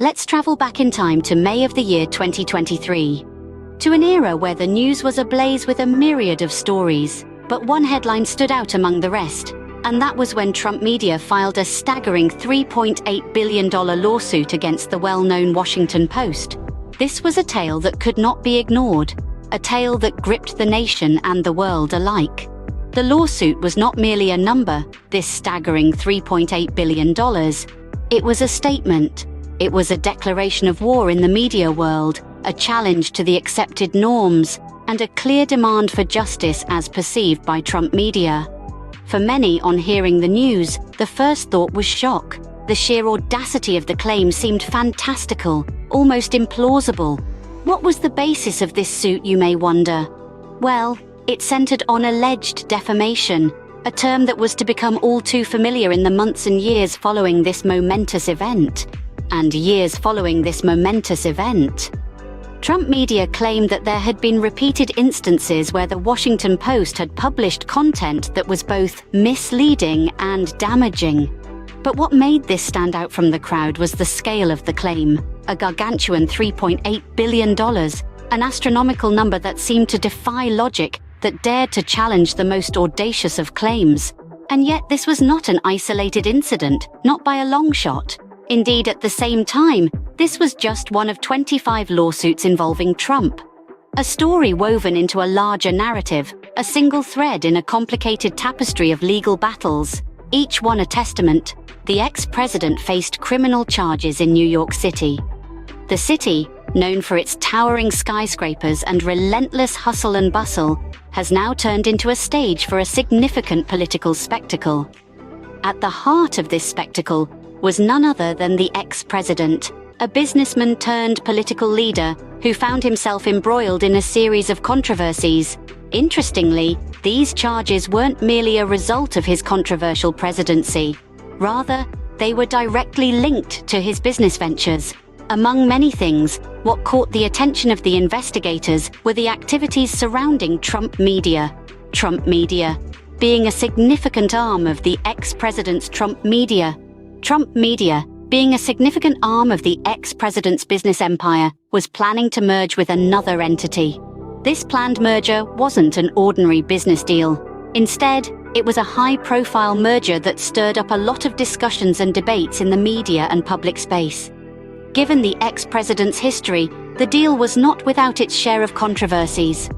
Let's travel back in time to May of the year 2023. To an era where the news was ablaze with a myriad of stories, but one headline stood out among the rest, and that was when Trump Media filed a staggering $3.8 billion lawsuit against the well-known Washington Post. This was a tale that could not be ignored, a tale that gripped the nation and the world alike. The lawsuit was not merely a number, this staggering $3.8 billion. It was a statement. It was a declaration of war in the media world, a challenge to the accepted norms, and a clear demand for justice as perceived by Trump Media. For many, on hearing the news, the first thought was shock. The sheer audacity of the claim seemed fantastical, almost implausible. What was the basis of this suit, you may wonder? Well, it centered on alleged defamation, a term that was to become all too familiar in the months and years following this momentous event. Trump Media claimed that there had been repeated instances where the Washington Post had published content that was both misleading and damaging. But what made this stand out from the crowd was the scale of the claim, a gargantuan $3.8 billion, an astronomical number that seemed to defy logic, that dared to challenge the most audacious of claims. And yet this was not an isolated incident, not by a long shot. Indeed, at the same time, this was just one of 25 lawsuits involving Trump. A story woven into a larger narrative, a single thread in a complicated tapestry of legal battles, each one a testament. The ex-president faced criminal charges in New York City. The city, known for its towering skyscrapers and relentless hustle and bustle, has now turned into a stage for a significant political spectacle. At the heart of this spectacle was none other than the ex-president, a businessman turned political leader who found himself embroiled in a series of controversies. Interestingly, these charges weren't merely a result of his controversial presidency. Rather, they were directly linked to his business ventures. Among many things, what caught the attention of the investigators were the activities surrounding Trump Media. Trump Media, being a significant arm of the ex-president's Trump Media, being a significant arm of the ex-president's business empire, was planning to merge with another entity. This planned merger wasn't an ordinary business deal. Instead, it was a high-profile merger that stirred up a lot of discussions and debates in the media and public space. Given the ex-president's history, the deal was not without its share of controversies.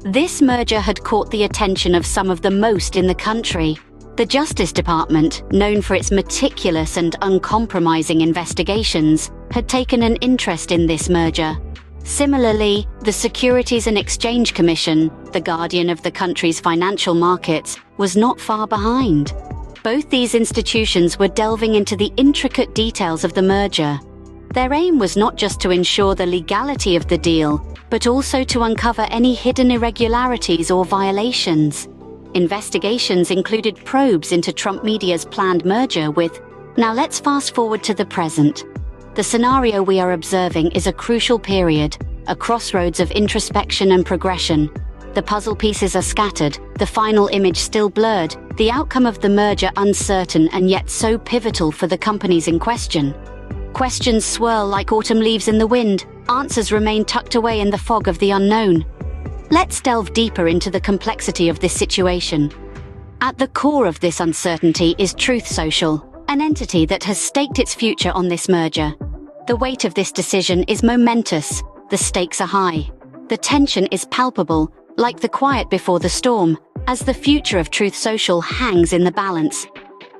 This merger had caught the attention of some of the most in the country. The Justice Department, known for its meticulous and uncompromising investigations, had taken an interest in this merger. Similarly, the Securities and Exchange Commission, the guardian of the country's financial markets, was not far behind. Both these institutions were delving into the intricate details of the merger. Their aim was not just to ensure the legality of the deal, but also to uncover any hidden irregularities or violations. Investigations included probes into Trump Media's planned merger with... Now let's fast forward to the present. The scenario we are observing is a crucial period, a crossroads of introspection and progression. The puzzle pieces are scattered, the final image still blurred, the outcome of the merger uncertain and yet so pivotal for the companies in question. Questions swirl like autumn leaves in the wind, answers remain tucked away in the fog of the unknown. Let's delve deeper into the complexity of this situation. At the core of this uncertainty is Truth Social, an entity that has staked its future on this merger. The weight of this decision is momentous, the stakes are high. The tension is palpable, like the quiet before the storm, as the future of Truth Social hangs in the balance.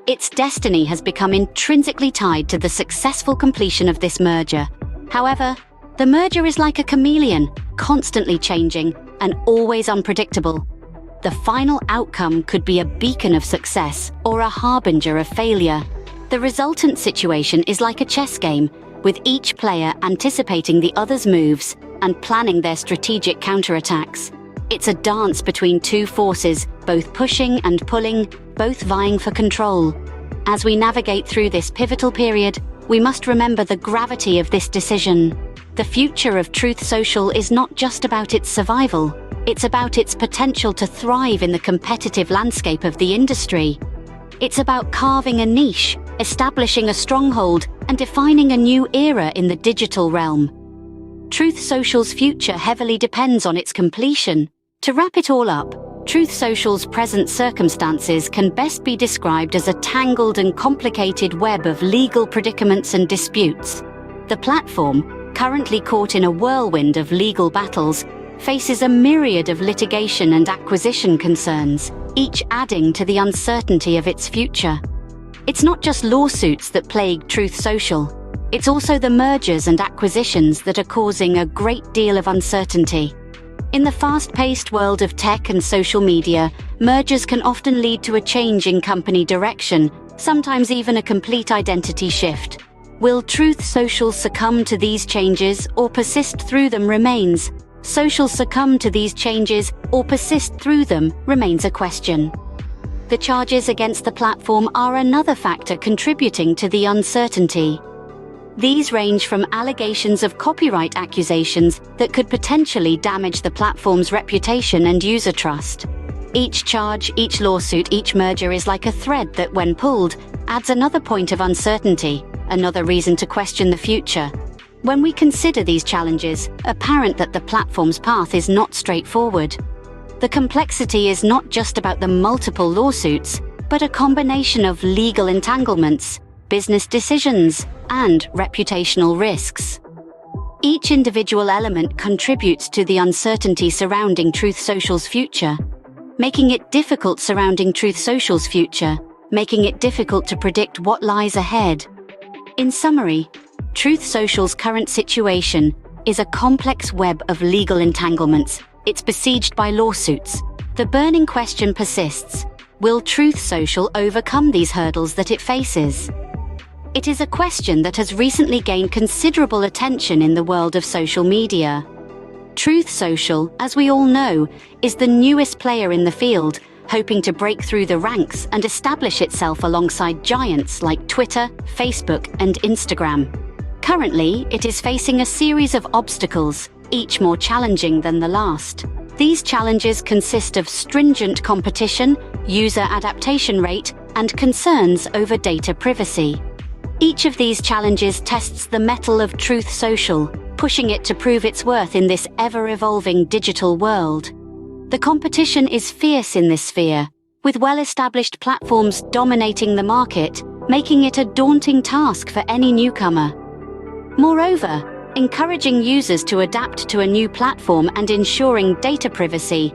Its destiny has become intrinsically tied to the successful completion of this merger. However, the merger is like a chameleon, constantly changing and always unpredictable. The final outcome could be a beacon of success or a harbinger of failure. The resultant situation is like a chess game, with each player anticipating the other's moves and planning their strategic counterattacks. It's a dance between two forces, both pushing and pulling, both vying for control. As we navigate through this pivotal period, we must remember the gravity of this decision. The future of Truth Social is not just about its survival, it's about its potential to thrive in the competitive landscape of the industry. It's about carving a niche, establishing a stronghold and defining a new era in the digital realm. Truth Social's future heavily depends on its completion. To wrap it all up, Truth Social's present circumstances can best be described as a tangled and complicated web of legal predicaments and disputes. The platform, currently caught in a whirlwind of legal battles, faces a myriad of litigation and acquisition concerns, each adding to the uncertainty of its future. It's not just lawsuits that plague Truth Social. It's also the mergers and acquisitions that are causing a great deal of uncertainty. In the fast-paced world of tech and social media, mergers can often lead to a change in company direction, sometimes even a complete identity shift. Will Truth Social succumb to these changes or persist through them remains. Social succumb to these changes or persist through them remains a question. The charges against the platform are another factor contributing to the uncertainty. These range from allegations of copyright accusations that could potentially damage the platform's reputation and user trust. Each charge, each lawsuit, each merger is like a thread that, when pulled, adds another point of uncertainty, another reason to question the future. When we consider these challenges, apparent that the platform's path is not straightforward. The complexity is not just about the multiple lawsuits, but a combination of legal entanglements, business decisions, and reputational risks. Each individual element contributes to the uncertainty surrounding Truth Social's future, making it difficult to predict what lies ahead. In summary, Truth Social's current situation is a complex web of legal entanglements. It's besieged by lawsuits. The burning question persists: will Truth Social overcome these hurdles that it faces? It is a question that has recently gained considerable attention in the world of social media. Truth Social, as we all know, is the newest player in the field, hoping to break through the ranks and establish itself alongside giants like Twitter, Facebook, and Instagram. Currently, it is facing a series of obstacles, each more challenging than the last. These challenges consist of stringent competition, user adaptation rate, and concerns over data privacy. Each of these challenges tests the mettle of Truth Social, pushing it to prove its worth in this ever-evolving digital world. The competition is fierce in this sphere, with well-established platforms dominating the market, making it a daunting task for any newcomer. Moreover, encouraging users to adapt to a new platform and ensuring data privacy